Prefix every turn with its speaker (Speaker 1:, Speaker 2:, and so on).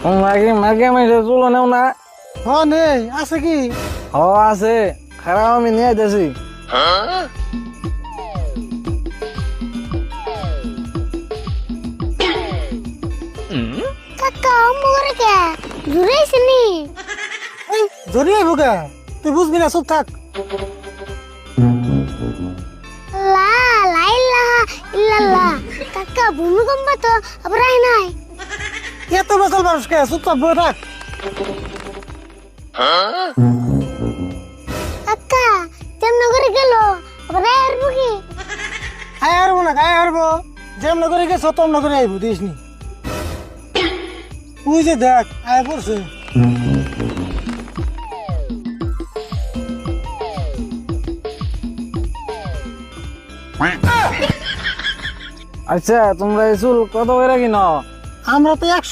Speaker 1: তোমরা কি মার্কে মাইলে চুলো নেও না?
Speaker 2: হ নেই আছে কি?
Speaker 1: হ আছে, খারাপ আমি নিয়ে যাচ্ছি।
Speaker 3: কাকা মোরে কে জুড়েছিনি
Speaker 2: জড়িয়ে ভুগা তুই বুঝবি না, চুপ থাক।
Speaker 3: লা লা ইলাহা ইল্লাল্লাহ। কাকা ভূমিকম্প তো আবরাই নাই।
Speaker 2: এত বছর মানুষকে চুপচাপ বয়ে থাক।
Speaker 3: কাকা কেমন করে গেল আবরাই আর বুকি?
Speaker 2: আয় হারবো না, আয় হারবো। যেমন করে গেছো তেমন করে আইবো, দিস নি। তুই যে দেখ আয় পড়ছে।
Speaker 1: আচ্ছা তোমরা এই চুল কত করে কিনো?
Speaker 2: আমরা তো 100